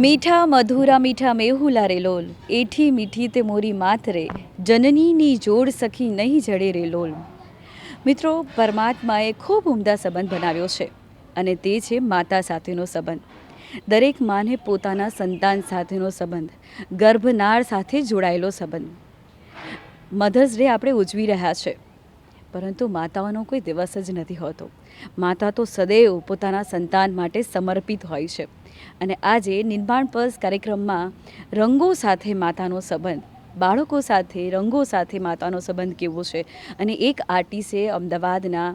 મીઠા મધુરા મીઠા મેહુલા રે લોલ એઠી મીઠી તે મોરી માત રે જનનીની જોડ સખી નહીં જડે રે લોલ. મિત્રો, પરમાત્માએ ખૂબ ઉમદા સંબંધ બનાવ્યો છે અને તે છે માતા સાથેનો સંબંધ. દરેક માને પોતાના સંતાન સાથેનો સંબંધ, ગર્ભનાળ સાથે જોડાયેલો સંબંધ. મધર્સ ડે આપણે ઉજવી રહ્યા છે, પરંતુ માતાઓનો કોઈ દિવસ જ નથી હોતો. માતા તો સદૈવ પોતાના સંતાન માટે સમર્પિત હોય છે. અને આજે નિર્માણ પર્સ કાર્યક્રમમાં રંગો સાથે માતાનો સંબંધ, બાળકો સાથે રંગો સાથે માતાનો સંબંધ કેવો છે, અને એક આર્ટિસ્ટે અમદાવાદના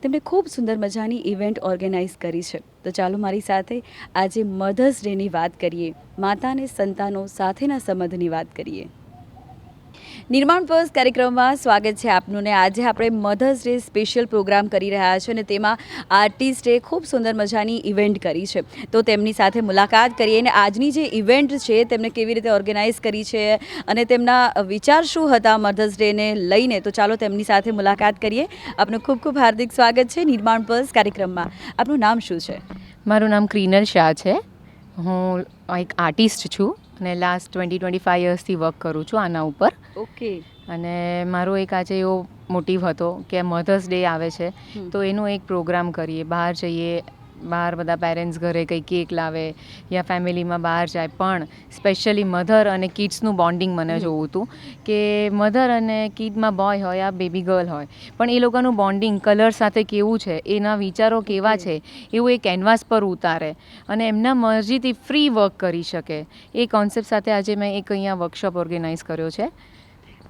તેમણે ખૂબ સુંદર મજાની ઇવેન્ટ ઓર્ગેનાઇઝ કરી છે. તો ચાલો મારી સાથે આજે મધર્સ ડેની વાત કરીએ, માતા અને સંતાનો સાથેના સંબંધની વાત કરીએ. નિર્માણ પર્સ કાર્યક્રમમાં સ્વાગત છે આપનું. ને આજે આપણે મધર્સ ડે સ્પેશિયલ પ્રોગ્રામ કરી રહ્યા છીએ અને તેમાં આર્ટિસ્ટે ખૂબ સુંદર મજાની ઇવેન્ટ કરી છે. તો તેમની સાથે મુલાકાત કરીએ અને આજની જે ઇવેન્ટ છે તેમને કેવી રીતે ઓર્ગેનાઇઝ કરી છે અને તેમના વિચાર શું હતા મધર્સ ડેને લઈને, તો ચાલો તેમની સાથે મુલાકાત કરીએ. આપનું ખૂબ ખૂબ હાર્દિક સ્વાગત છે નિર્માણ પર્સ કાર્યક્રમમાં. આપનું નામ શું છે? મારું નામ ક્રીનલ શાહ છે. હું એક આર્ટિસ્ટ છું અને લાસ્ટ 20-25 યર્સથી વર્ક કરું છું આના ઉપર. ઓકે. અને મારો એક આજે એવો મોટિવ હતો કે મધર્સ ડે આવે છે તો એનો એક પ્રોગ્રામ કરીએ, બહાર જઈએ, બહાર બધા પેરેન્ટ્સ ઘરે કંઈ કેક લાવે યા ફેમિલીમાં બહાર જાય, પણ સ્પેશિયલી મધર અને કિડ્સનું બોન્ડિંગ મને જોવું હતું કે મધર અને કિડમાં બોય હોય યા બેબી ગર્લ હોય, પણ એ લોકોનું બોન્ડિંગ કલર સાથે કેવું છે, એના વિચારો કેવા છે, એવું એ કેનવાસ પર ઉતારે અને એમના મરજીથી ફ્રી વર્ક કરી શકે. એ કોન્સેપ્ટ સાથે આજે મેં એક અહીંયા વર્કશોપ ઓર્ગેનાઇઝ કર્યો છે.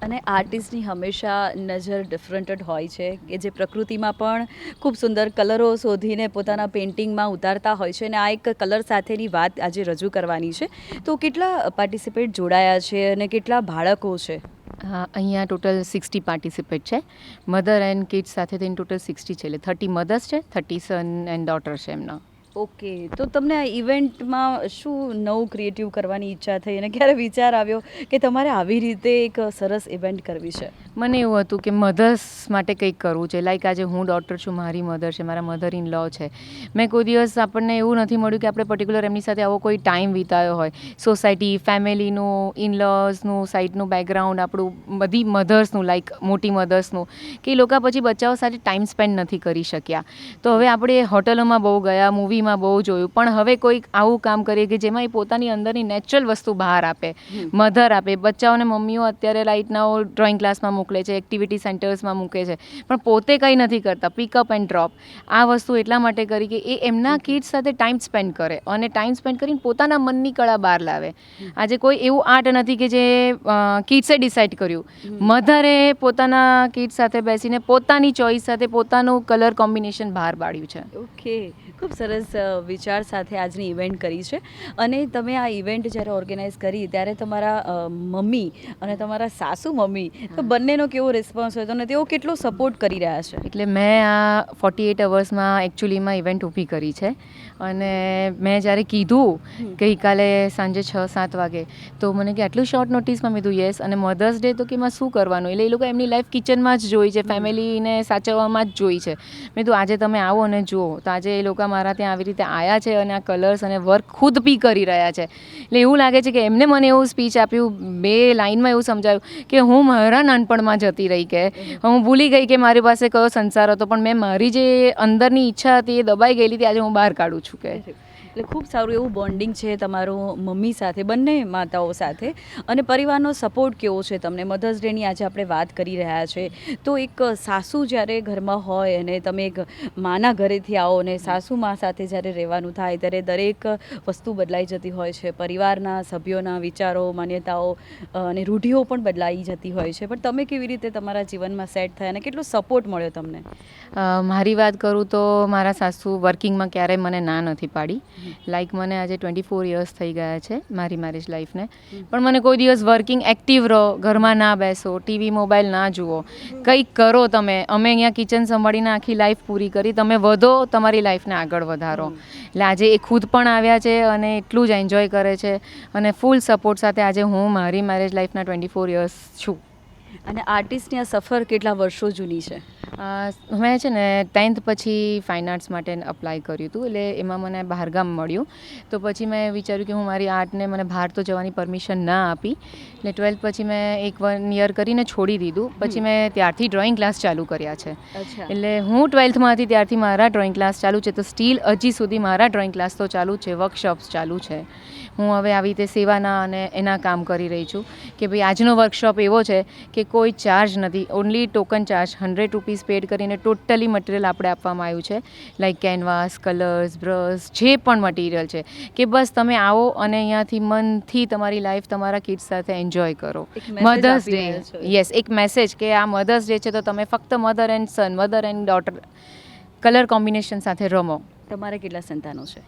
અને આર્ટિસ્ટની હંમેશા નજર ડિફરન્ટ જ હોય છે કે જે પ્રકૃતિમાં પણ ખૂબ સુંદર કલરો શોધીને પોતાના પેઇન્ટિંગમાં ઉતારતા હોય છે. અને આ એક કલર સાથેની વાત આજે રજૂ કરવાની છે. તો કેટલા પાર્ટિસિપેટ જોડાયા છે અને કેટલા બાળકો છે? હા, અહીંયા ટોટલ 60 પાર્ટિસિપેટ છે. મધર એન્ડ કિડ્સ સાથે થઈને ટોટલ 60 છે, એટલે 30 મધર્સ છે, 30 સન એન્ડ ડોટર છે એમના. ઓકે. તો તમને આ ઇવેન્ટમાં શું નવું ક્રિએટિવ કરવાની ઈચ્છા થઈ અને ક્યારે વિચાર આવ્યો કે તમારે આવી રીતે એક સરસ ઇવેન્ટ કરવી છે? મને એવું હતું કે મધર્સ માટે કંઈક કરવું છે. લાઈક આજે હું ડોટર છું, મારી મધર છે, મારા મધર ઇન લો છે. મેં કોઈ દિવસ આપણને એવું નથી મળ્યું કે આપણે પર્ટિક્યુલર એમની સાથે આવો કોઈ ટાઈમ વિતાયો હોય. સોસાયટી, ફેમિલીનું, ઇનલોઝનું, સાઈડનું બેકગ્રાઉન્ડ, આપણું બધી મધર્સનું, લાઈક મોટી મધર્સનું, કે એ લોકો પછી બચ્ચાઓ સાથે ટાઈમ સ્પેન્ડ નથી કરી શક્યા. તો હવે આપણે હોટલોમાં બહુ ગયા, મૂવીમાં બહુ જોયું, પણ હવે કોઈક આવું કામ કરીએ કે જેમાં એ પોતાની અંદરની નેચરલ વસ્તુ બહાર આપે, મધર આપે. બચ્ચાઓને મમ્મીઓ અત્યારે રાઈટ નાઓ ડ્રોઈંગ ક્લાસમાં મોકલે છે, એક્ટિવિટી સેન્ટર્સમાં મૂકે છે, પણ પોતે કંઈ નથી કરતા, પિકઅપ એન્ડ ડ્રોપ. આ વસ્તુ એટલા માટે કરી કે એ એમના કિડ્સ સાથે ટાઈમ સ્પેન્ડ કરે અને ટાઈમ સ્પેન્ડ કરીને પોતાના મનની કળા બહાર લાવે. આજે કોઈ એવું આર્ટ નથી કે જે કિડ્સે ડિસાઇડ કર્યું. મધરે પોતાના કિડ્સ સાથે બેસીને પોતાની ચોઈસ સાથે પોતાનું કલર કોમ્બિનેશન બહાર પાડ્યું છે. ઓકે. ખૂબ સરસ વિચાર સાથે આજની ઇવેન્ટ કરી છે. અને તમે આ ઇવેન્ટ જ્યારે ઓર્ગેનાઇઝ કરી ત્યારે તમારા મમ્મી અને તમારા સાસુ મમ્મી, તો બંનેનો કેવો રિસ્પોન્સ હતો અને તેઓ કેટલો સપોર્ટ કરી રહ્યા છે? એટલે મેં આ 48 અવર્સમાં એકચ્યુઅલીમાં ઇવેન્ટ ઊભી કરી છે અને મેં જ્યારે કીધું ગઈકાલે સાંજે 6-7 વાગે, તો મને કે આટલું શોર્ટ નોટિસમાં મેં કીધું યસ. અને મધર્સ ડે તો કે એમાં શું કરવાનું, એટલે એ લોકો એમની લાઈફ કિચનમાં જ જોઈ છે, ફેમિલીને સાચવવામાં જ જોઈ છે. મેં કીધું આજે તમે આવો અને જુઓ. તો આજે એ લોકો મારા ત્યાં આવી રીતે આવ્યા છે અને આ કલર્સ અને વર્ક ખુદ બી કરી રહ્યા છે. એટલે એવું લાગે છે કે એમને મને એવું સ્પીચ આપ્યું, 2 લાઇનમાં એવું સમજાવ્યું કે હું મારા નાનપણમાં જતી રહી, કે હું ભૂલી ગઈ કે મારી પાસે કયો સંસાર હતો, પણ મેં મારી જે અંદરની ઈચ્છા હતી એ દબાઈ ગયેલી હતી, આજે હું બહાર કાઢું છું. કે એટલે ખૂબ સારું એવું બોન્ડિંગ છે તમારું મમ્મી સાથે, બંને માતાઓ સાથે. અને પરિવારનો સપોર્ટ કેવો છે તમને? મધર્સ ડેની આજે આપણે વાત કરી રહ્યા છે, તો એક સાસુ જ્યારે ઘરમાં હોય અને તમે એક માના ઘરેથી આવો અને સાસુમાં સાથે જ્યારે રહેવાનું થાય ત્યારે દરેક વસ્તુ બદલાઈ જતી હોય છે. પરિવારના સભ્યોના વિચારો, માન્યતાઓ અને રૂઢિઓ પણ બદલાઈ જતી હોય છે. પણ તમે કેવી રીતે તમારા જીવનમાં સેટ થયા અને કેટલો સપોર્ટ મળ્યો તમને? મારી વાત કરું તો મારા સાસુ વર્કિંગમાં ક્યારેય મને ના નથી પાડી. લાઈક મને આજે 24 યર્સ થઈ ગયા છે મારી મેરેજ લાઈફને, પણ મને કોઈ દિવસ વર્કિંગ એક્ટિવ રહો, ઘરમાં ના બેસો, ટીવી મોબાઈલ ના જુઓ, કંઈક કરો તમે. અમે અહીંયા કિચન સંભાળીને આખી લાઈફ પૂરી કરી, તમે વધો, તમારી લાઈફને આગળ વધારો. એટલે આજે એ ખુદ પણ આવ્યા છે અને એટલું જ એન્જોય કરે છે અને ફૂલ સપોર્ટ સાથે આજે હું મારી મેરેજ લાઈફના 24 યર્સ છું. અને આર્ટિસ્ટની આ સફર કેટલા વર્ષો જૂની છે? મેં છે ને 10th પછી ફાઇન આર્ટ્સ માટે અપ્લાય કર્યું હતું, એટલે એમાં મને બહારગામ મળ્યું. તો પછી મેં વિચાર્યું કે હું મારી આર્ટને મને બહાર તો જવાની પરમિશન ના આપી, એટલે 12th પછી મેં 1 યર કરીને છોડી દીધું. પછી મેં ત્યારથી ડ્રોઈંગ ક્લાસ ચાલુ કર્યા છે. અચ્છા. એટલે હું 12thમાં હતી ત્યારથી મારા ડ્રોઈંગ ક્લાસ ચાલુ છે, તો સ્ટીલ હજી સુધી મારા ડ્રોઈંગ ક્લાસ તો ચાલુ છે, વર્કશોપ્સ ચાલુ છે. હું હવે આવી રીતે સેવાના અને એના કામ કરી રહી છું કે ભાઈ આજનો વર્કશોપ એવો છે કે કોઈ ચાર્જ નથી, only token charge 100 rupees paid કરીને ટોટલી મટીરિયલ આપણે આપવામાં આવ્યું છે, લાઈક કેનવાસ, કલર્સ, બ્રશ, જે પણ મટીરિયલ છે, કે બસ તમે આવો અને અહીંયાથી મનથી તમારી લાઈફ તમારા કિડ્સ સાથે એન્જોય કરો. એક message મધર્સ આપી ડે, રહ્યા છો. યસ, એક મેસેજ કે આ મધર્સ ડે છે તો તમે ફક્ત mother and son, mother and daughter colour combination સાથે રમો. તમારે કેટલા સંતાનો છે?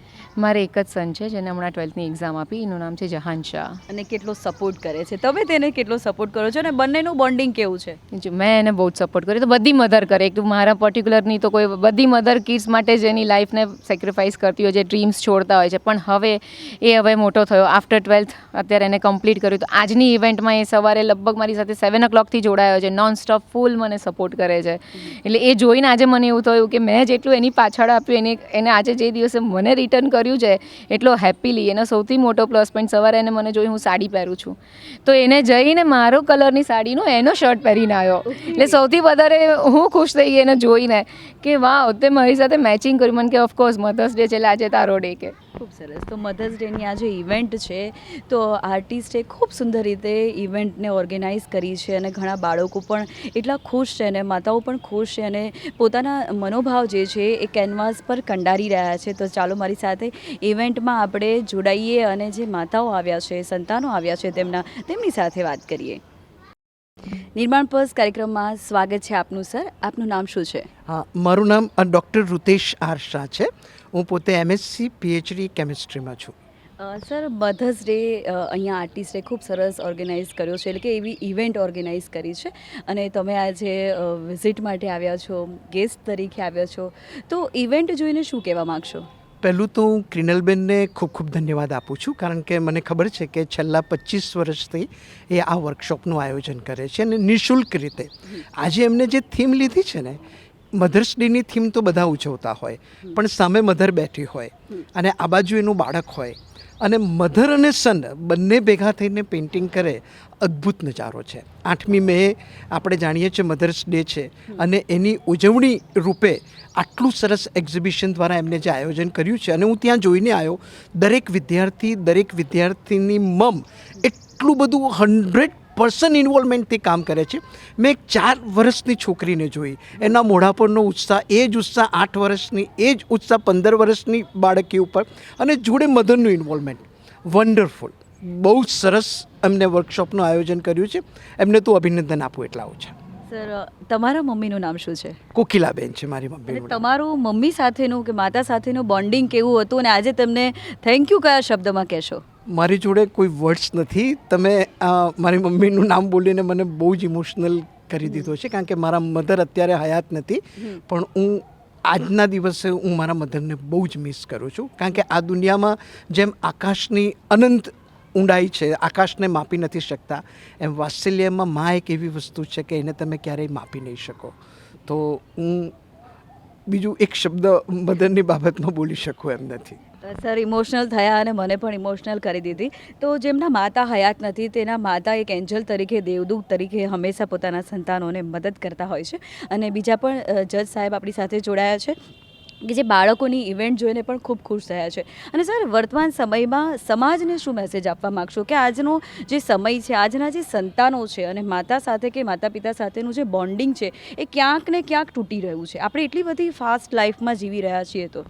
મારે એક જ સન છે જેને હમણાં 12thની એક્ઝામ આપી, એનું નામ છે જહાન શાહ. અને કેટલો સપોર્ટ કરે છે? તમે તેને કેટલો સપોર્ટ કરો છો અને બંનેનું બોન્ડિંગ કેવું છે? જો મેં એને બહુ જ સપોર્ટ કર્યો, તો બધી મધર કરે, એક તો મારા પર્ટિક્યુલરની તો કોઈ, બધી મધર કિડ્સ માટે જ એની લાઈફને સેક્રિફાઈસ કરતી હોય છે, ડ્રીમ્સ છોડતા હોય છે. પણ હવે મોટો થયો, આફ્ટર 12th અત્યારે એને કમ્પ્લીટ કર્યું. તો આજની ઇવેન્ટમાં એ સવારે લગભગ મારી સાથે 7 o'clockથી જોડાયો છે, નોન સ્ટોપ ફૂલ મને સપોર્ટ કરે છે. એટલે એ જોઈને આજે મને એવું થયું કે મેં જેટલું એની પાછળ આપ્યું એને આજે જે દિવસે મને રિટર્ન કર્યું છે એટલો હેપીલી. એનો સૌથી મોટો પ્લસ પોઈન્ટ, સવારે એને મને જોઈ હું સાડી પહેરું છું તો એને જઈને મારો કલરની સાડીનો એનો શર્ટ પહેરીને આવ્યો. એટલે સૌથી વધારે હું ખુશ થઈ ગઈ એને જોઈને કે વાવ, તે મારી સાથે મેચિંગ કર્યું. મને કે ઓફકોર્સ મધર્સ ડે છે એટલે આજે તારો ડે. કે ખૂબ સરસ. તો મધર્સ ડેની આ જે ઇવેન્ટ છે, તો આર્ટિસ્ટે ખૂબ સુંદર રીતે ઇવેન્ટને ઓર્ગેનાઇઝ કરી છે અને ઘણા બાળકો પણ એટલા ખુશ છે અને માતાઓ પણ ખુશ છે અને પોતાના મનોભાવ જે છે એ કેનવાસ પર કંડારી રહ્યા છે. તો ચાલો મારી સાથે ઇવેન્ટમાં આપણે જોડાઈએ અને જે માતાઓ આવ્યા છે, સંતાનો આવ્યા છે તેમની સાથે વાત કરીએ. નિર્માણ પર્સ કાર્યક્રમમાં સ્વાગત છે આપનું સર. આપનું નામ શું છે? હા, મારું નામ ડૉક્ટર રુતેશ આર શાહ છે. હું પોતે MSc PhD કેમિસ્ટ્રીમાં છું. સર, મધર્સ ડે અહીંયા આર્ટિસ્ટે ખૂબ સરસ ઓર્ગેનાઇઝ કર્યો છે, એટલે કે એવી ઇવેન્ટ ઓર્ગેનાઇઝ કરી છે અને તમે આજે વિઝિટ માટે આવ્યા છો, ગેસ્ટ તરીકે આવ્યા છો, તો ઇવેન્ટ જોઈને શું કહેવા માગશો? પહેલું તો હું ક્રિનલબેનને ખૂબ ખૂબ ધન્યવાદ આપું છું, કારણ કે મને ખબર છે કે છેલ્લા 25 વર્ષથી એ આ વર્કશોપનું આયોજન કરે છે અને નિઃશુલ્ક રીતે. આજે એમને જે થીમ લીધી છે ને, મધર્સ ડેની થીમ તો બધા ઉજવતા હોય, પણ સામે મધર બેઠી હોય અને આ બાજુ એનું બાળક હોય અને મધર અને સન બંને ભેગા થઈને પેઇન્ટિંગ કરે, અદ્ભુત નજારો છે. 8મી મે આપણે જાણીએ છીએ મધર્સ ડે છે અને એની ઉજવણી રૂપે આટલું સરસ એક્ઝિબિશન દ્વારા એમને જે આયોજન કર્યું છે, અને હું ત્યાં જોઈને આવ્યો, દરેક વિદ્યાર્થીની મમ એટલું બધું 100% ઇન્વોલ્વમેન્ટથી કામ કરે છે. મેં એક 4 વર્ષની છોકરીને જોઈ, એના મોઢા પરનો ઉત્સાહ, એ જ ઉત્સાહ 8 વર્ષની, એ જ ઉત્સાહ 15 વર્ષની બાળકી ઉપર, અને જોડે મધરનું ઇન્વોલ્વમેન્ટ. વન્ડરફુલ, બહુ જ સરસ એમને વર્કશોપનું આયોજન કર્યું છે. એમને તો અભિનંદન આપું એટલા ઓછા. સર, તમારા મમ્મીનું નામ શું છે? કોકિલાબેન છે મારી અને મમ્મી. તમારું મમ્મી સાથેનું કે માતા સાથેનું બોન્ડિંગ કેવું હતું અને આજે તમને થેન્ક યુ કયા શબ્દમાં કહેશો? મારી જોડે કોઈ વર્ડ્સ નથી. તમે મારી મમ્મીનું નામ બોલીને મને બહુ જ ઇમોશનલ કરી દીધો છે, કારણ કે મારા મધર અત્યારે હયાત નથી, પણ હું આજના દિવસે હું મારા મધરને બહુ જ મિસ કરું છું. કારણ કે આ દુનિયામાં જેમ આકાશની અનંત ઊંડાઈ છે, આકાશને માપી નથી શકતા, એમ વાત્સલ્યમાં મા એક એવી વસ્તુ છે કે એને તમે ક્યારેય માપી નહીં શકો. તો હું બીજું એક શબ્દ મધરની બાબતમાં બોલી શકું એમ નથી. સર, ઇમોશનલ થયા અને મને પણ ઇમોશનલ કરી દીધી. તો જેમના માતા હયાત નથી, તેના માતા એક એન્જલ તરીકે, દેવદૂત તરીકે હંમેશા પોતાના સંતાનોને મદદ કરતા હોય છે. અને બીજા પણ જજ સાહેબ આપણી સાથે જોડાયા છે કે જે બાળકોની ઇવેન્ટ જોઈને પણ ખૂબ ખુશ થયા છે. અને સર, વર્તમાન સમયમાં સમાજને શું મેસેજ આપવા માગશો કે આજનો જે સમય છે, આજના જે સંતાનો છે અને માતા સાથે કે માતા પિતા સાથેનું જે બોન્ડિંગ છે એ ક્યાંક ને ક્યાંક તૂટી રહ્યું છે. આપણે એટલી બધી ફાસ્ટ લાઈફમાં જીવી રહ્યા છીએ. તો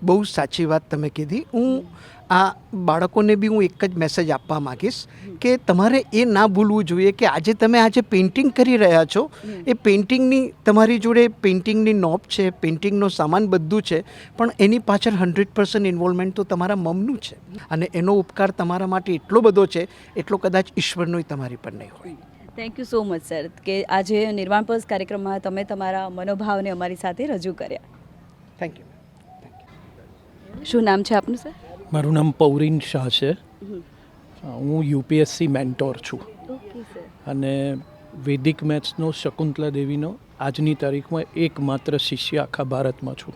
બહુ સાચી વાત તમે કીધી. હું આ બાળકોને બી હું એક જ મેસેજ આપવા માગીશ કે તમારે એ ના ભૂલવું જોઈએ કે આજે પેઇન્ટિંગ કરી રહ્યા છો, એ પેઇન્ટિંગની તમારી જોડે પેઇન્ટિંગની નોબ છે, પેઇન્ટિંગનો સામાન બધું છે, પણ એની પાછળ 100% ઇન્વોલ્વમેન્ટ તો તમારા મમનું છે અને એનો ઉપકાર તમારા માટે એટલો બધો છે એટલો કદાચ ઈશ્વરનોય તમારી પર નહીં હોય. Thank you so much sir કે આજે નિર્માણ પર્સ કાર્યક્રમમાં તમે તમારા મનોભાવને અમારી સાથે રજૂ કર્યા. Thank you. શું નામ છે આપનું સર? મારું નામ પૌરીન શાહ છે. હું UPSC મેન્ટોર છું ઓકે સર. અને વૈદિક મેથ્સનો શકુંતલા દેવીનો આજની તારીખમાં એકમાત્ર શિષ્ય આખા ભારતમાં છું,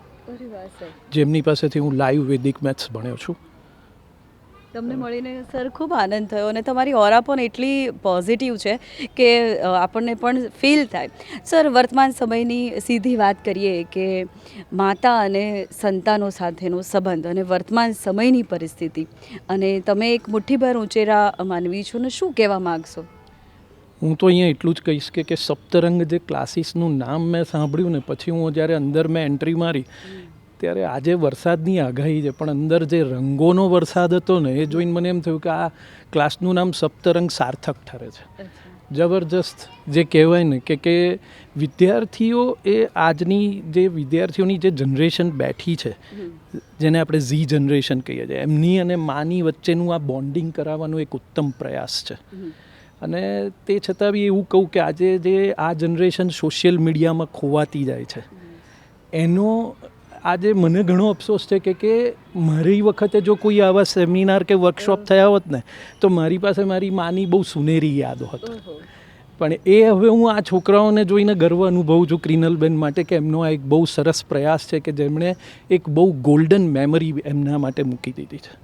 જેમની પાસેથી હું લાઈવ વૈદિક મેથ્સ ભણ્યો છું. તમને મળીને સર ખૂબ આનંદ થયો અને તમારી ઓરા પણ એટલી પોઝિટિવ છે કે આપણને પણ ફીલ થાય. સર, વર્તમાન સમયની સીધી વાત કરીએ કે માતા અને સંતાનો સાથેનો સંબંધ અને વર્તમાન સમયની પરિસ્થિતિ, અને તમે એક મુઠ્ઠીભર ઉંચેરા માનવી છો ને શું કહેવા માગશો? હું તો અહીંયા એટલું જ કહીશ કે સપ્તરંગ જે ક્લાસીસનું નામ મેં સાંભળ્યું ને પછી હું જ્યારે અંદર મેં એન્ટ્રી મારી ત્યારે આજે વરસાદની આગાહી છે, પણ અંદર જે રંગોનો વરસાદ હતો ને એ જોઈને મને એમ થયું કે આ ક્લાસનું નામ સપ્તરંગ સાર્થક ઠરે છે. જબરજસ્ત જે કહેવાય ને કે વિદ્યાર્થીઓ એ આજની જે વિદ્યાર્થીઓની જે જનરેશન બેઠી છે, જેને આપણે ઝી જનરેશન કહીએ છીએ, એમની અને માની વચ્ચેનું આ બોન્ડિંગ કરાવવાનો એક ઉત્તમ પ્રયાસ છે. અને તે છતાં બી એવું કહું કે આજે જે આ જનરેશન સોશિયલ મીડિયામાં ખોવાતી જાય છે, એનો આજે મને ઘણો અફસોસ છે કે મારી વખતે જો કોઈ આવા સેમિનાર કે વર્કશોપ થયા હોત ને તો મારી પાસે મારી માની બહુ સુનેરી યાદો હતો. પણ એ હવે હું આ છોકરાઓને જોઈને ગર્વ અનુભવું છું ક્રિનલબેન માટે કે એમનો આ એક બહુ સરસ પ્રયાસ છે કે જેમણે એક બહુ ગોલ્ડન મેમરી એમના માટે મૂકી દીધી છે,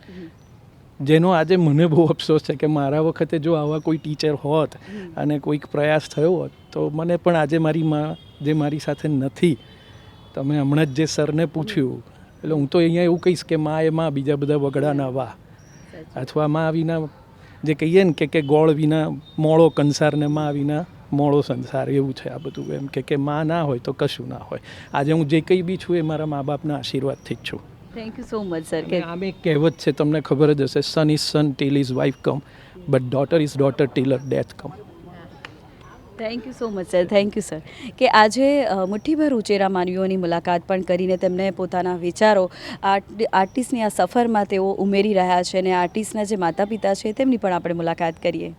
જેનો આજે મને બહુ અફસોસ છે કે મારા વખતે જો આવા કોઈ ટીચર હોત અને કોઈક પ્રયાસ થયો હોત તો મને પણ આજે મારી માં જે મારી સાથે નથી, તમે હમણાં જ જે સરને પૂછ્યું, એટલે હું તો અહીંયા એવું કહીશ કે માં એ માં, બીજા બધા વગડાના વાહ, અથવા માં વિના જે કહીએ ને કે ગોળ વિના મોળો કંસાર ને માં વિના મોળો સંસાર, એવું છે આ બધું. એમ કે માં ના હોય તો કશું ના હોય. આજે હું જે કંઈ બી છું એ મારા મા બાપના આશીર્વાદથી જ છું. Thank you so much sir. કે આમ એક કહેવત છે, તમને ખબર જ હશે, son is son till is wife come, but daughter is daughter till her death come. Thank you so much sir. Thank you sir કે આજે મુઠ્ઠીભર ઉંચેરા માનવીઓની મુલાકાત પણ કરીને તેમને પોતાના વિચારો આર્ટિસ્ટની આ સફરમાં તેઓ ઉમેરી રહ્યા છે, અને આર્ટિસ્ટના જે માતા પિતા છે તેમની પણ આપણે મુલાકાત કરીએ.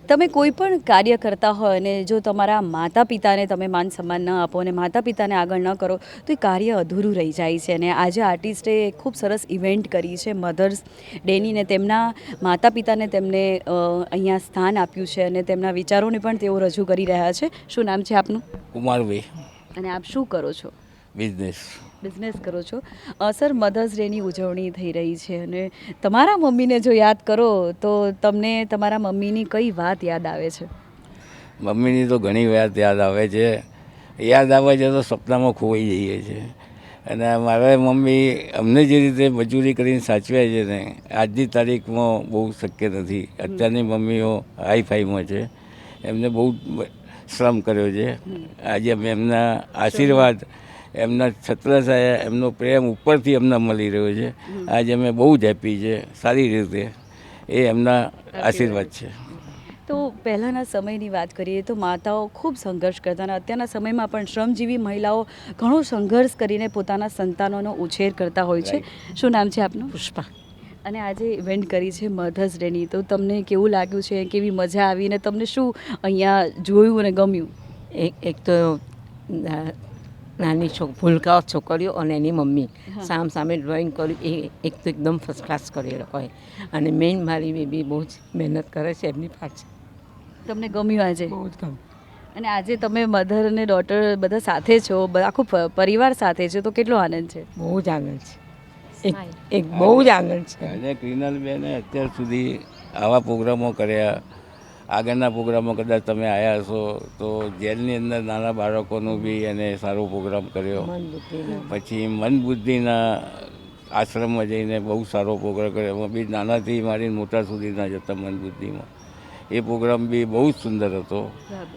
તમે કોઈ પણ કાર્ય કરતા હોય અને જો તમારા માતા પિતાને તમે માન સન્માન ન આપો અને માતા પિતાને આગળ ન કરો તો એ કાર્ય અધૂરું રહી જાય છે. અને આજે આર્ટિસ્ટે ખૂબ સરસ ઇવેન્ટ કરી છે મધર્સ ડેની, ને તેમના માતા પિતાને તેમને અહીંયા સ્થાન આપ્યું છે અને તેમના વિચારોને પણ તેઓ રજૂ કરી રહ્યા છે. શું નામ છે આપનું? કુમારભાઈ. અને આપ શું કરો છો? બિઝનેસ કરો છો. સર, મધર્સ ડેની ઉજવણી થઈ રહી છે અને તમારા મમ્મીને જો યાદ કરો તો તમને તમારા મમ્મીની કઈ વાત યાદ આવે છે? મમ્મીની તો ઘણી વાત યાદ આવે છે. યાદ આવે છે તો સપનામાં ખોવાઈ જઈએ છીએ. અને મારા મમ્મી અમને જે રીતે મજૂરી કરીને સાચવ્યા છે ને આજની તારીખમાં બહુ શક્ય નથી. અત્યારની મમ્મીઓ હાઈ ફાઈમાં છે, એમને બહુ શ્રમ કર્યો છે. આજે અમે એમના આશીર્વાદ, એમના છત્રછાયા, એમનો પ્રેમ ઉપરથી અમને મળી રહ્યો છે. આજે અમે બહુ જ હેપી છે સારી રીતે, એ એમના આશીર્વાદ છે. તો પહેલાંના સમયની વાત કરીએ તો માતાઓ ખૂબ સંઘર્ષ કરતા, અને અત્યારના સમયમાં પણ શ્રમજીવી મહિલાઓ ઘણો સંઘર્ષ કરીને પોતાના સંતાનોનો ઉછેર કરતા હોય છે. શું નામ છે આપનું? પુષ્પા. અને આજે ઇવેન્ટ કરી છે મધર્સ ડેની, તો તમને કેવું લાગ્યું છે? કેવી મજા આવી અને તમને શું અહીંયા જોયું અને ગમ્યું? એક તો નાની ભૂલકાઓ છોકરીઓ અને એની મમ્મી સામે ડ્રોઈંગ કર્યું, એ એક તો એકદમ ફર્સ્ટ ક્લાસ કર્યું એ લોકોએ. અને મેઇન મારી બેબી બહુ જ મહેનત કરે છે એમની પાછળ. તમને ગમ્યું આજે? બહુ જ ગમ્યું. અને આજે તમે મધર અને ડોટર બધા સાથે છો, આખો પરિવાર સાથે છે, તો કેટલો આનંદ છે? બહુ જ આનંદ છે, એક બહુ જ આનંદ છે. અને ક્રિનલબેને અત્યાર સુધી આવા પ્રોગ્રામો કર્યા. આગળના પ્રોગ્રામો કદાચ તમે આવ્યા હશો તો જેલની અંદર નાના બાળકોનું બી એને સારો પ્રોગ્રામ કર્યો. પછી મન બુદ્ધિના આશ્રમમાં જઈને બહુ સારો પ્રોગ્રામ કર્યો. એમાં બી નાનાથી મારી મોટા સુધીના જતા મન બુદ્ધિમાં. એ પ્રોગ્રામ બી બહુ જ સુંદર હતો.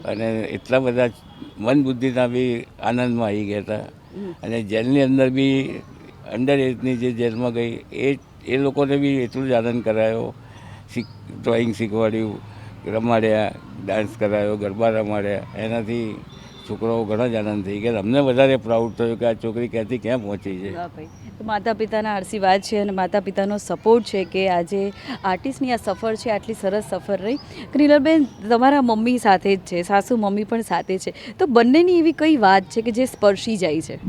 અને એટલા બધા મન બુદ્ધિના બી આનંદમાં આવી ગયા હતા. અને જેલની અંદર બી અંડર એજની જે જેલમાં ગઈ એ લોકોને બી એટલું જ આનંદ કરાયો. ડ્રોઈંગ શીખવાડ્યું, રમાડ્યા, ડાન્સ કરાયો, ગરબા રમાડ્યા. એનાથી છોકરાઓ ઘણા જ આનંદ થઈ ગયા. અમને વધારે પ્રાઉડ થયું કે આ છોકરી ક્યાંથી ક્યાં પહોંચી છે. તો માતા પિતાના આશીર્વાદ છે અને માતા પિતાનો સપોર્ટ છે કે આજે આર્ટિસ્ટની આ સફર છે, આટલી સરસ સફર રહી. ક્રિનલબેન, તમારા મમ્મી સાથે જ છે, સાસુ મમ્મી પણ સાથે છે, તો બંનેની એવી કઈ વાત છે કે જે સ્પર્શી જાય છે?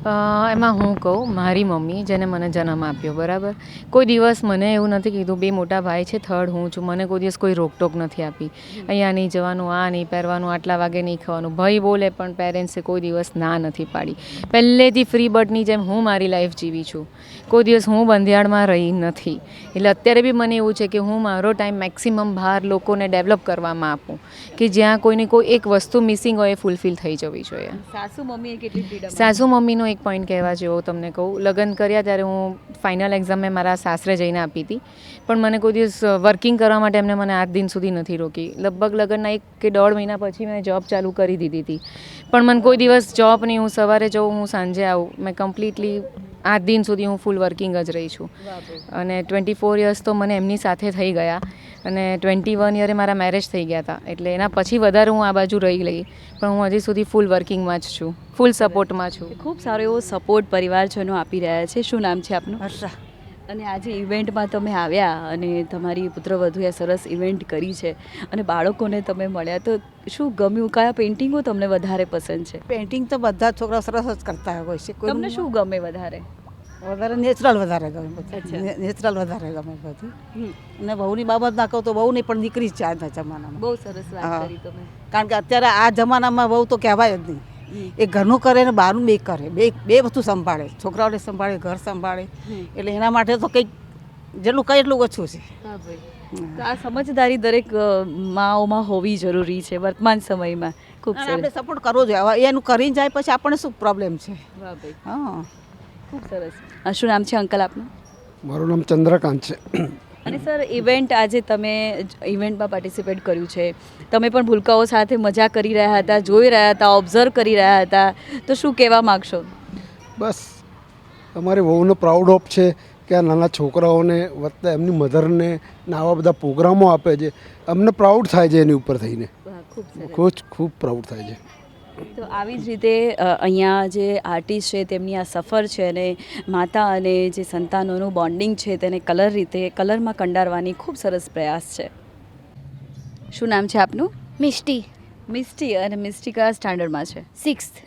એમાં હું કહું, મારી મમ્મી જેને મને જન્મ આપ્યો, બરાબર, કોઈ દિવસ મને એવું નથી કીધું બે મોટા ભાઈ છે, થર્ડ હું છું, મને કોઈ દિવસ કોઈ રોકટોક નથી આપી, અહીંયા નહીં જવાનું, આ નહીં પહેરવાનું, આટલા વાગે નહીં ખાવાનું. ભાઈ બોલે પણ પેરેન્ટ્સે કોઈ દિવસ ના નથી પાડી. પહેલેથી ફ્રી બર્ડની જેમ હું મારી લાઈફ જીવી છું, કોઈ દિવસ હું બંધિયાળમાં રહી નથી. એટલે અત્યારે બી મને એવું છે કે હું મારો ટાઈમ મેક્સિમમ બહાર લોકોને ડેવલપ કરવામાં આપું, કે જ્યાં કોઈને કોઈ એક વસ્તુ મિસિંગ હોય એ ફૂલફિલ થઈ જવી જોઈએ. સાસુ મમ્મીએ કેટલી ફ્રીડમ? સાસુ મમ્મીનો એક પોઈન્ટ કહેવા જેવો તમને કહું, લગ્ન કર્યા ત્યારે હું ફાઇનલ એક્ઝામ મેં મારા સાસરે જઈને આપી હતી, પણ મને કોઈ દિવસ વર્કિંગ કરવા માટે એમને મને આજ દિન સુધી નથી રોકી. લગભગ લગ્નના 1 કે 1.5 મહિના પછી મેં જોબ ચાલુ કરી દીધી હતી, પણ મને કોઈ દિવસ જોબ નહીં, હું સવારે જાઉં, હું સાંજે આવું, મેં કમ્પ્લીટલી આજ દિન સુધી હું ફૂલ વર્કિંગ જ રહી છું. અને 24 યર્સ તો મને એમની સાથે થઈ ગયા, અને 21 યરે મારા મેરેજ થઈ ગયા હતા, એટલે એના પછી વધારે હું આ બાજુ રહી ગઈ, પણ હું હજી સુધી ફૂલ વર્કિંગમાં જ છું, ફૂલ સપોર્ટમાં છું. ખૂબ સારો એવો સપોર્ટ પરિવારજનો આપી રહ્યા છે. શું નામ છે આપનું? હર્ષા. અને આજે ઇવેન્ટમાં તમે આવ્યા અને તમારી પુત્રવધુએ સરસ ઇવેન્ટ કરી છે અને બાળકોને તમે મળ્યા, તો શું ગમ્યું? કયા પેઇન્ટિંગો તમને વધારે પસંદ છે? પેઇન્ટિંગ તો બધા છોકરા સરસ જ કરતા હોય છે. તમને શું ગમે વધારે? વધારે નેચરલ વધારે ગમે અચ્છા. બધું, નેચરલ વધારે ગમે બધું. અને બહુની બાબત ના કહું તો બહુ નહીં, પણ દીકરી જ છે આજના જમાનામાં. બહુ સરસ વાત હા. કરી તમે. કારણ કે અત્યારે આ જમાનામાં બહુ તો કહેવાય જ નહીં. એ ઘરનું કરે ને બહારનું બે કરે, બે વસ્તુ સંભાળે, છોકરાઓને સંભાળે, ઘર સંભાળે. એટલે એના માટે તો કંઈક જેટલું કંઈ એટલું ઓછું છે. હા ભાઈ, તો આ સમજદારી દરેક માઓમાં હોવી જરૂરી છે વર્તમાન સમયમાં. ખૂબ અને આપણે સરસ. સપોર્ટ કરવો જોઈએ. હવે એનું કરીને જાય પછી આપણને શું પ્રોબ્લેમ છે? વાહ ભાઈ, હા. ખૂબ સરસ. શું નામ છે અંકલ આપનું? મારું નામ ચંદ્રકાંત છે. અને સર, ઇવેન્ટ આજે તમે ઇવેન્ટમાં પાર્ટિસિપેટ કર્યું છે, તમે પણ ભૂલકાઓ સાથે મજા કરી રહ્યા હતા, જોઈ રહ્યા હતા, ઓબ્ઝર્વ કરી રહ્યા હતા, તો શું કહેવા માગશો? બસ અમારી બહુનો પ્રાઉડ ઓફ છે કે આ નાના છોકરાઓને વત્તા એમની મધરને આવા બધા પ્રોગ્રામો આપે છે. અમને પ્રાઉડ થાય છે એની ઉપર થઈને, ખૂબ સરસ. ખૂબ પ્રાઉડ થાય છે. તો આવી જ રીતે અહીંયા જે આર્ટિસ્ટ છે તેમની આ સફર છે, અને માતા અને જે સંતાનોનું બોન્ડિંગ છે તેને કલરમાં કંડારવાની ખૂબ સરસ પ્રયાસ છે. શું નામ છે આપનું? મિષ્ટી. મિસ્ટી. અને મિસ્ટી કયા સ્ટાન્ડર્ડમાં છે? 6th.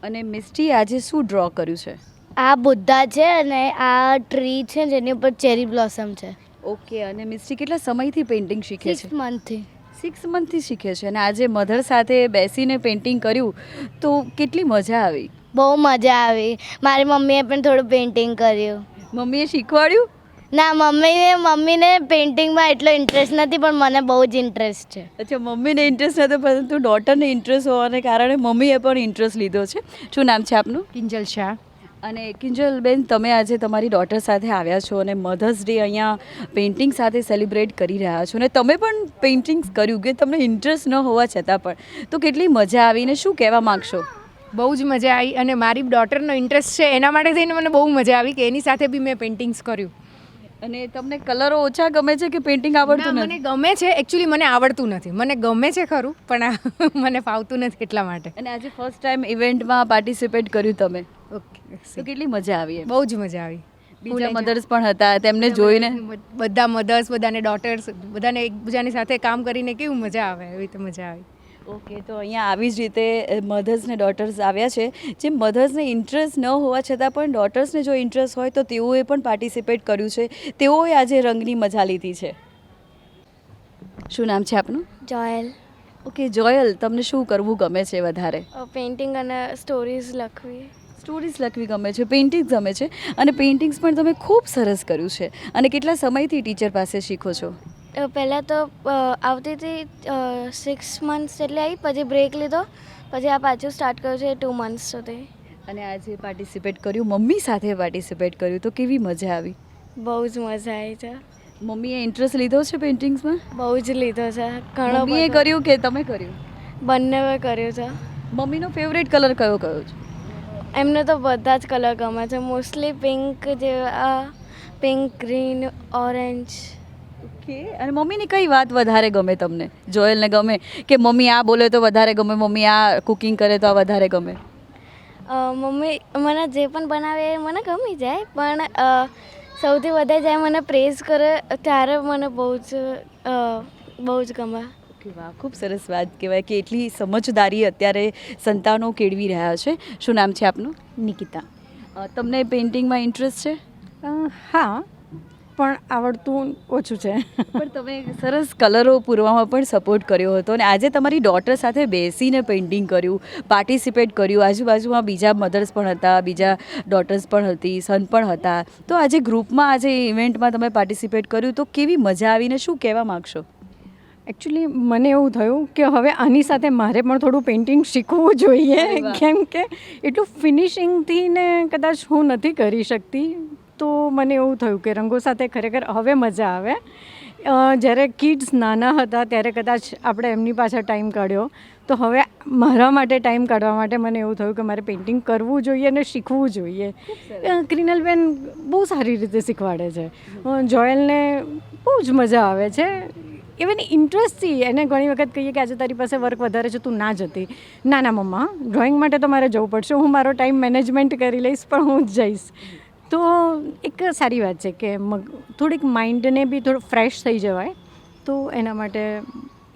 અને મિસ્ટી આજે શું ડ્રો કર્યું છે? આ બુદ્ધા છે અને આ ટ્રી છે જેની ઉપર ચેરી બ્લોસમ છે. ઓકે. અને મિસ્ટી કેટલા સમયથી પેઇન્ટિંગ શીખે છે? 6 મંથથી. 6 મંથથી શીખે છે. અને આજે મધર સાથે બેસીને પેઇન્ટિંગ કર્યું તો કેટલી મજા આવી? બહુ મજા આવી. મારી મમ્મીએ પણ થોડું પેઇન્ટિંગ કર્યું. મમ્મીએ શીખવાડ્યું? ના, મમ્મીને પેઇન્ટિંગમાં એટલો ઇન્ટરેસ્ટ નથી, પણ મને બહુ જ ઇન્ટરેસ્ટ છે. અચ્છા, મમ્મીને ઇન્ટરેસ્ટ નથી પરંતુ ડોટરને ઇન્ટરેસ્ટ હોવાને કારણે મમ્મીએ પણ ઇન્ટરેસ્ટ લીધો છે. શું નામ છે આપનું? કિંજલ શાહ. અને કિંજલબેન, તમે આજે તમારી ડોટર સાથે આવ્યા છો અને મધર્સ ડે અહીંયા પેઇન્ટિંગ સાથે સેલિબ્રેટ કરી રહ્યા છો, અને તમે પણ પેઇન્ટિંગ્સ કર્યું કે તમને ઇન્ટરેસ્ટ ન હોવા છતાં પણ, તો કેટલી મજા આવીને શું કહેવા માગશો? બહુ જ મજા આવી, અને મારી ડોટરનો ઇન્ટરેસ્ટ છે એના માટે થઈને મને બહુ મજા આવી કે એની સાથે બી મેં પેઇન્ટિંગ્સ કર્યું. અને તમને કલરો ઓછા ગમે છે કે પેઇન્ટિંગ આવડતું ના, નથી? મને ગમે છે, એકચ્યુઅલી મને આવડતું નથી. મને ગમે છે ખરું, પણ મને ફાવતું નથી એટલા માટે. અને આજે ફર્સ્ટ ટાઈમ ઇવેન્ટમાં પાર્ટિસિપેટ કર્યું તમે, ઓકે. તો કેટલી મજા આવી? બહુ જ મજા આવી. બીજા મધર્સ પણ હતા, તેમને જોઈને બધા મધર્સ, બધાને ડોટર્સ, બધાને એકબીજાની સાથે કામ કરીને કેવું મજા આવે, એવી રીતે મજા આવી. ઓકે. તો અહીંયા આવી જ રીતે મધર્સ ને ડોટર્સ આવ્યા છે, જે મધર્સને ઇન્ટરેસ્ટ ન હોવા છતાં પણ ડોટર્સને જો ઇન્ટરેસ્ટ હોય તો તેઓએ પણ પાર્ટિસિપેટ કર્યું છે, તેઓએ આજે રંગની મજા લીધી છે. શું નામ છે આપનું? જોયલ. ઓકે જોયલ, તમને શું કરવું ગમે છે વધારે? પેઇન્ટિંગ અને સ્ટોરીઝ લખવી. સ્ટોરીઝ લખવી ગમે છે, પેઇન્ટિંગ્સ ગમે છે, અને પેઇન્ટિંગ્સ પણ તમે ખૂબ સરસ કર્યું છે. અને કેટલા સમયથી ટીચર પાસે શીખો છો? પહેલાં તો આવતી હતી 6 મંથ્સ જેટલી આવી, પછી બ્રેક લીધો, પછી આ પાછું સ્ટાર્ટ કર્યું છે 2 મંથ્સ સુધી. અને આજે પાર્ટિસિપેટ કર્યું, મમ્મી સાથે પાર્ટિસિપેટ કર્યું, તો કેવી મજા આવી? બહુ જ મજા આવી છે. મમ્મીએ ઇન્ટરેસ્ટ લીધો છે પેઇન્ટિંગ્સમાં? બહુ જ લીધો છે. ઘણો મમ્મીએ કર્યું કે તમે કર્યું? બંનેએ કર્યું છે. મમ્મીનો ફેવરેટ કલર કયો છે? એમને તો બધા જ કલર ગમે છે, મોસ્ટલી પિંક જેવા, પિંક, ગ્રીન, ઓરેન્જ. ઓકે. અને મમ્મીની કઈ વાત વધારે ગમે તમને? જોયલને ગમે કે મમ્મી આ બોલે તો વધારે ગમે, મમ્મી આ કુકિંગ કરે તો આ વધારે ગમે? મમ્મી મને જે પણ બનાવે એ મને ગમી જાય, પણ સૌથી વધારે જ્યારે મને પ્રેઝ કરે ત્યારે મને બહુ જ ગમે. ઓકે, વાહ, ખૂબ સરસ વાત કહેવાય કે એટલી સમજદારી અત્યારે સંતાનો કેળવી રહ્યા છે. શું નામ છે આપનું? નિકિતા. તમને પેઇન્ટિંગમાં ઇન્ટરેસ્ટ છે? હા, પણ આવડતું ઓછું છે. પણ તમે સરસ કલરો પૂરવામાં પણ સપોર્ટ કર્યો હતો અને આજે તમારી ડોટર સાથે બેસીને પેઇન્ટિંગ કર્યું, પાર્ટિસિપેટ કર્યું. આજુબાજુમાં બીજા મધર્સ પણ હતા, બીજા ડોટર્સ પણ હતી, સન પણ હતા. તો આજે ગ્રુપમાં આજે ઇવેન્ટમાં તમે પાર્ટિસિપેટ કર્યું તો કેવી મજા આવીને શું કહેવા માગશો? એકચ્યુઅલી મને એવું થયું કે હવે આની સાથે મારે પણ થોડું પેઇન્ટિંગ શીખવું જોઈએ, કેમ કે એટલું ફિનિશિંગથી ને કદાચ હું નથી કરી શકતી. તો મને એવું થયું કે રંગો સાથે ખરેખર હવે મજા આવે. જ્યારે કિડ્સ નાના હતા ત્યારે કદાચ આપણે એમની પાછળ ટાઈમ કાઢ્યો, તો હવે મારા માટે ટાઈમ કાઢવા માટે મને એવું થયું કે મારે પેઇન્ટિંગ કરવું જોઈએ અને શીખવું જોઈએ. ક્રિનલબેન બહુ સારી રીતે શીખવાડે છે. જોયલને બહુ જ મજા આવે છે. ઇવન ઇન્ટરેસ્ટથી એને ઘણી વખત કહીએ કે આજે તારી પાસે વર્ક વધારે છે, તું ના જતી. ના મમ્મા, ડ્રોઈંગ માટે તો મારે જવું પડશે, હું મારો ટાઈમ મેનેજમેન્ટ કરી લઈશ, પણ હું જ જઈશ. તો એક સારી વાત છે કે થોડીક માઇન્ડને બી થોડું ફ્રેશ થઈ જવાય. તો એના માટે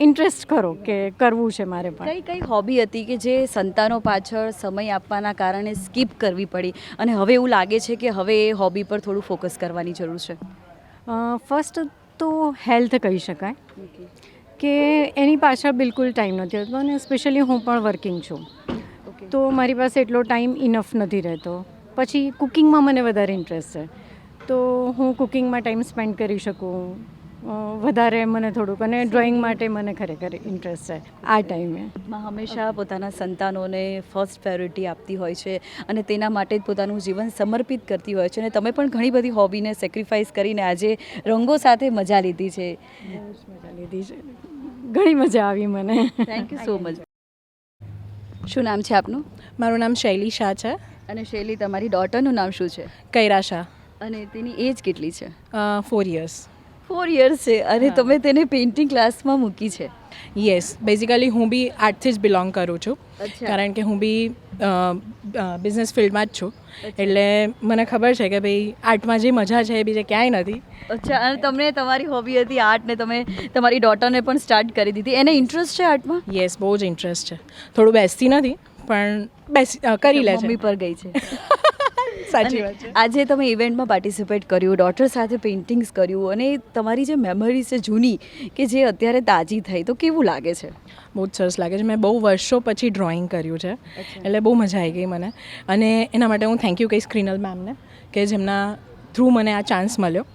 ઇન્ટરેસ્ટ ખરો કે કરવું છે મારે પણ. કઈ હોબી હતી કે જે સંતાનો પાછળ સમય આપવાના કારણે સ્કીપ કરવી પડી અને હવે એવું લાગે છે કે હવે એ હોબી પર થોડું ફોકસ કરવાની જરૂર છે? ફર્સ્ટ તો હેલ્થ કહી શકાય કે એની પાછળ બિલકુલ ટાઈમ નથી હોતો અને સ્પેશિયલી હું પણ વર્કિંગ છું, તો મારી પાસે એટલો ટાઈમ ઇનફ નથી રહેતો. પછી કુકિંગમાં મને વધારે ઇન્ટરેસ્ટ છે, તો હું કુકિંગમાં ટાઈમ સ્પેન્ડ કરી શકું વધારે મને થોડુંક. અને ડ્રોઈંગ માટે મને ખરેખર ઇન્ટરેસ્ટ છે આ ટાઈમે. હંમેશા પોતાના સંતાનોને ફર્સ્ટ પ્રાયોરિટી આપતી હોય છે અને તેના માટે જ પોતાનું જીવન સમર્પિત કરતી હોય છે. અને તમે પણ ઘણી બધી હોબીને સેક્રિફાઈસ કરીને આજે રંગો સાથે મજા લીધી છે. મજા લીધી છે, ઘણી મજા આવી મને. Thank you so much. શું નામ છે આપનું? મારું નામ શૈલી શાહ છે. અને શૈલી, તમારી ડોટરનું નામ શું છે? કૈરા શાહ. અને તેની એજ કેટલી છે? 4 years. 4 years છે અને તમે તેને પેઇન્ટિંગ ક્લાસમાં મૂકી છે? યસ, બેઝિકલી હું બી આર્ટથી જ બિલોંગ કરું છું, કારણ કે હું બી બિઝનેસ ફિલ્ડમાં જ છું. એટલે મને ખબર છે કે ભાઈ આર્ટમાં જે મજા છે એ બીજે ક્યાંય નથી. અચ્છા, અને તમને તમારી હોબી હતી આર્ટ ને તમે તમારી ડોટરને પણ સ્ટાર્ટ કરી દીધી. એને ઇન્ટરેસ્ટ છે આર્ટમાં? યસ, બહુ જ ઇન્ટરેસ્ટ છે. થોડું બેસતી નથી પણ કરી લે છે. મમ્મી પર ગઈ છે. સાચી વાત છે. આજે તમે ઇવેન્ટમાં પાર્ટિસિપેટ કર્યું, ડોટર સાથે પેઇન્ટિંગ્સ કર્યું અને તમારી જે મેમરી છે જૂની કે જે અત્યારે તાજી થઈ, તો કેવું લાગે છે? બહુ જ સરસ લાગે છે. મેં બહુ વર્ષો પછી ડ્રોઈંગ કર્યું છે, એટલે બહુ મજા આવી ગઈ મને. અને એના માટે હું થેન્ક યુ કહીશ ક્રિનલ મેમને કે જેમના થ્રુ મને આ ચાન્સ મળ્યો.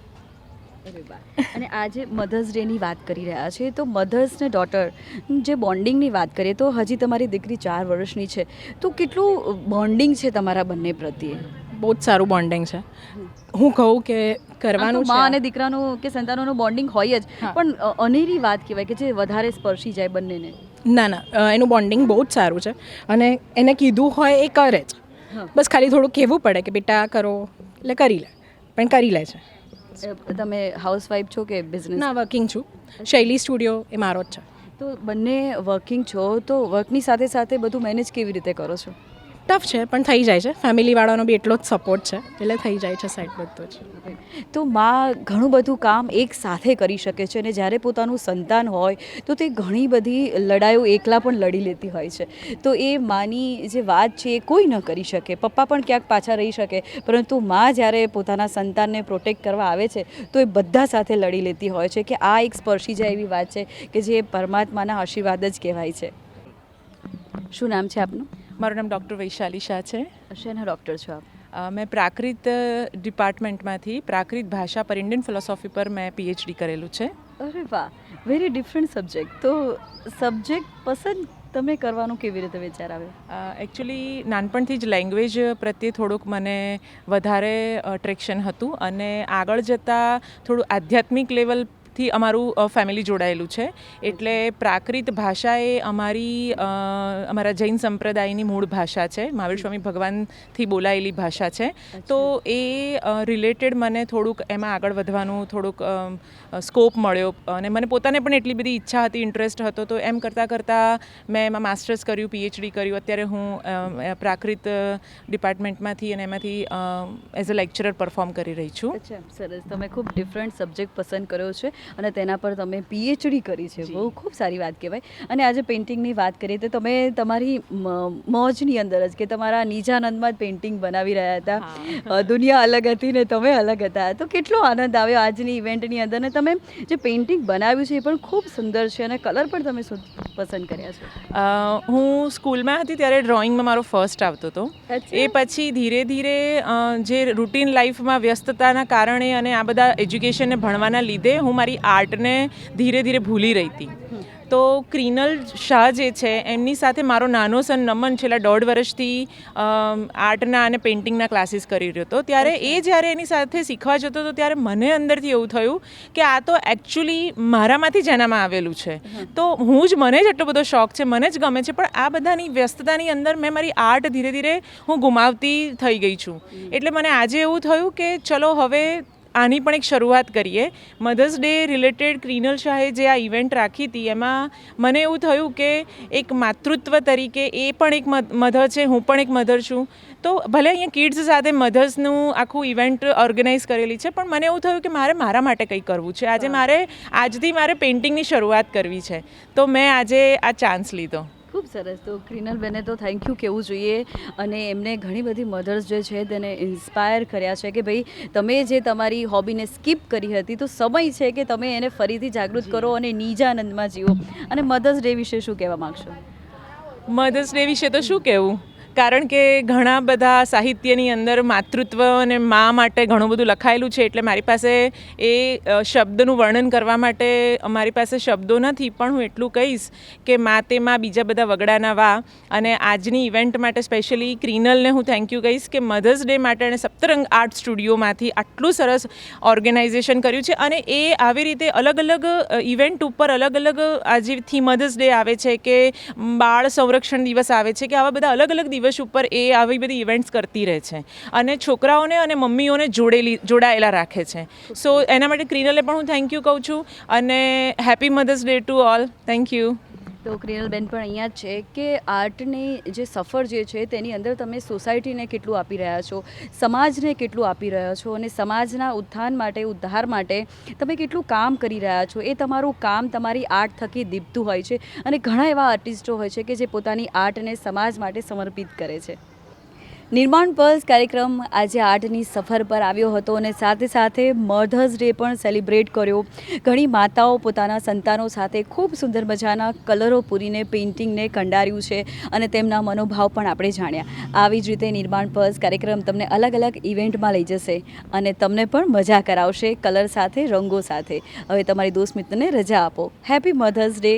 અને આજે મધર્સ ડેની વાત કરી રહ્યા છે, તો મધર્સ ને ડોટર જે બોન્ડિંગની વાત કરીએ તો હજી તમારી દીકરી 4 વર્ષની છે, તો કેટલું બોન્ડિંગ છે તમારા બંને પ્રત્યે? બહુ જ સારું બોન્ડિંગ છે. હું કહું કે કરવાનું છે. મા અને દીકરાનું કે સંતાનોનું બોન્ડિંગ હોય જ, પણ અનેરી વાત કહેવાય કે જે વધારે સ્પર્શી જાય બંનેને. ના, એનું બોન્ડિંગ બહુ જ સારું છે અને એને કીધું હોય એ કરે જ. બસ ખાલી થોડું કહેવું પડે કે બેટા કરો, એટલે કરી લે, પણ કરી લે છે. તમે હાઉસવાઈફ છો કે બિઝનેસ? ના, વર્કિંગ છું. શૈલી સ્ટુડિયો એ મારો જ છે. તો બંને વર્કિંગ છો, તો વર્કની સાથે સાથે બધું મેનેજ કેવી રીતે કરો છો? ટફ છે પણ થઈ જાય છે. ફેમિલીવાળાનો બી એટલો જ સપોર્ટ છે, એટલે થઈ જાય છે સાઈડ બધું જ. તો માં ઘણું બધું કામ એક સાથે કરી શકે છે અને જ્યારે પોતાનું સંતાન હોય તો તે ઘણી બધી લડાઈઓ એકલા પણ લડી લેતી હોય છે. તો એ માની જે વાત છે એ કોઈ ન કરી શકે. પપ્પા પણ ક્યાંક પાછા રહી શકે, પરંતુ માં જ્યારે પોતાના સંતાનને પ્રોટેક્ટ કરવા આવે છે તો એ બધા સાથે લડી લેતી હોય છે. કે આ એક સ્પર્શી જાય એવી વાત છે કે જે પરમાત્માના આશીર્વાદ જ કહેવાય છે. શું નામ છે આપનું? મારું નામ ડૉક્ટર વૈશાલી શાહ છે. શેના ડૉક્ટર છો આપ? મેં પ્રાકૃત ડિપાર્ટમેન્ટમાંથી પ્રાકૃત ભાષા પર ઇન્ડિયન ફિલોસોફી પર મેં PhD કરેલું છે. અરે વાહ, વેરી ડિફરન્ટ સબ્જેક્ટ. તો સબ્જેક્ટ પસંદ તમે કરવાનું કેવી રીતે વિચાર આવ્યો? એકચ્યુઅલી નાનપણથી જ લેંગ્વેજ પ્રત્યે થોડુંક મને વધારે અટ્રેક્શન હતું અને આગળ જતાં થોડું આધ્યાત્મિક લેવલથી અમારું ફેમિલી જોડાયેલું છે. એટલે પ્રાકૃત ભાષા એ અમારા જૈન સંપ્રદાયની મૂળ ભાષા છે. મહાવીર સ્વામી ભગવાનથી બોલાયેલી ભાષા છે. તો એ રિલેટેડ મને થોડુંક એમાં આગળ વધવાનું થોડુંક સ્કોપ મળ્યો અને મને પોતાને પણ એટલી બધી ઈચ્છા હતી, ઇન્ટરેસ્ટ હતો. તો એમ કરતાં મેં એમાં માસ્ટર્સ કર્યું, PhD કર્યું. અત્યારે હું પ્રાકૃત ડિપાર્ટમેન્ટમાંથી અને એમાંથી એઝ અ લેક્ચરર પરફોર્મ કરી રહી છું. અચ્છા, સરસ. તમે ખૂબ ડિફરન્ટ સબ્જેક્ટ પસંદ કર્યો છે. અને તેના પર તમે PhD કરી છે. બહુ ખૂબ સારી વાત કહેવાય. અને આજે પેઇન્ટિંગની વાત કરીએ તો તમે તમારી મોજની અંદર જ કે તમારા નિજાનંદમાં જ પેઇન્ટિંગ બનાવી રહ્યા હતા. દુનિયા અલગ હતી ને તમે અલગ હતા. તો કેટલો આનંદ આવ્યો આજની ઇવેન્ટની અંદર. ને તમે જે પેઇન્ટિંગ બનાવ્યું છે એ પણ ખૂબ સુંદર છે અને કલર પણ તમે પસંદ કર્યા છે. હું સ્કૂલમાં હતી ત્યારે ડ્રોઈંગમાં મારો ફર્સ્ટ આવતો હતો. એ પછી ધીરે ધીરે જે રૂટીન લાઈફમાં વ્યસ્તતાના કારણે અને આ બધા એજ્યુકેશનને ભણવાના લીધે હું મારી આર્ટને ધીરે ધીરે ભૂલી રહી હતી. તો ક્રિનલ શાહ જે છે એમની સાથે મારો નાનો સન નમન છેલ્લા 1.5 વર્ષથી આર્ટના અને પેઇન્ટિંગના ક્લાસીસ કરી રહ્યો હતો. ત્યારે એ જ્યારે એની સાથે શીખવા જતો હતો ત્યારે મને અંદરથી એવું થયું કે આ તો એકચ્યુઅલી મારામાંથી જ એનામાં આવેલું છે. તો મને જ એટલો બધો શોખ છે, મને જ ગમે છે, પણ આ બધાની વ્યસ્તતાની અંદર મેં મારી આર્ટ ધીરે ધીરે હું ગુમાવતી થઈ ગઈ છું. એટલે મને આજે એવું થયું કે ચલો હવે આની પણ એક શરૂઆત કરીએ. મધર્સ ડે રિલેટેડ ક્રિનલ શાહે જે આ ઇવેન્ટ રાખી હતી એમાં મને એવું થયું કે એક માતૃત્વ તરીકે એ પણ એક મધર છે, હું પણ એક મધર છું. તો ભલે અહીંયા કિડ્સ સાથે મધર્સનું આખું ઇવેન્ટ ઓર્ગેનાઇઝ કરેલી છે, પણ મને એવું થયું કે મારા માટે કંઈ કરવું છે. આજથી મારે પેઇન્ટિંગની શરૂઆત કરવી છે. તો મેં આજે આ ચાન્સ લીધો. ખૂબ સરસ. તો ક્રિનલબેને તો થેન્ક યુ કહેવું જોઈએ. અને એમને ઘણી બધી મધર્સ જે છે તેને ઇન્સ્પાયર કર્યા છે કે ભાઈ તમે જે તમારી હોબીને સ્કીપ કરી હતી તો સમય છે કે તમે એને ફરીથી જાગૃત કરો અને નિજાનંદમાં જીવો. અને મધર્સ ડે વિશે શું કહેવા માગશો? મધર્સ ડે વિશે તો શું કહેવું, કારણ કે ઘણા બધા સાહિત્યની અંદર માતૃત્વ અને મા માટે ઘણું બધું લખાયેલું છે. એટલે મારી પાસે એ શબ્દનું વર્ણન કરવા માટે અમારી પાસે શબ્દો નથી. પણ હું એટલું કહીશ કે મા તે મા બીજા બધા વગડાના વા. અને આજની ઇવેન્ટ માટે સ્પેશિયલી ક્રિનલને હું થેન્ક યુ કહીશ કે મધર્સ ડે માટે અને સપ્તરંગ આર્ટ સ્ટુડિયોમાંથી આટલું સરસ ઓર્ગેનાઇઝેશન કર્યું છે. અને એ આવી રીતે અલગ અલગ ઇવેન્ટ ઉપર અલગ અલગ આજથી મધર્સ ડે આવે છે કે બાળ સંરક્ષણ દિવસ આવે છે કે આવા બધા અલગ અલગ દિવસ ઉપર એ આવી બધી ઇવેન્ટ્સ કરતી રહે છે અને છોકરાઓને અને મમ્મીઓને જોડાયેલા રાખે છે. સો એના માટે ક્રિનલને પણ હું થેન્ક યુ કહું છું અને happy mother's day to all. Thank you. તો ક્રિનલબેન પણ અહીંયા જ છે કે આર્ટની જે સફર જે છે તેની અંદર તમે સોસાયટીને કેટલું આપી રહ્યા છો, સમાજને કેટલું આપી રહ્યા છો અને સમાજના ઉત્થાન માટે, ઉદ્ધાર માટે તમે કેટલું કામ કરી રહ્યા છો. એ તમારું કામ તમારી આર્ટ થકી દીપતું હોય છે. અને ઘણા એવા આર્ટિસ્ટો હોય છે કે જે પોતાની આર્ટને સમાજ માટે સમર્પિત કરે છે. નિર્માણ પલ્સ કાર્યક્રમ આજે આર્ટની સફર પર આવ્યો હતો અને સાથે સાથે મધર્સ ડે પણ સેલિબ્રેટ કર્યો. ઘણી માતાઓ પોતાના સંતાનો સાથે ખૂબ સુંદર મજાના કલરો પૂરીને પેઇન્ટિંગને કંડાર્યું છે અને તેમના મનોભાવ પણ આપણે જાણ્યા. આવી જ રીતે નિર્માણ પલ્સ કાર્યક્રમ તમને અલગ અલગ ઇવેન્ટમાં લઈ જશે અને તમને પણ મજા કરાવશે કલર સાથે, રંગો સાથે. હવે તમારી દોસ્ત મિત્રને રજા આપો. Happy mother's day.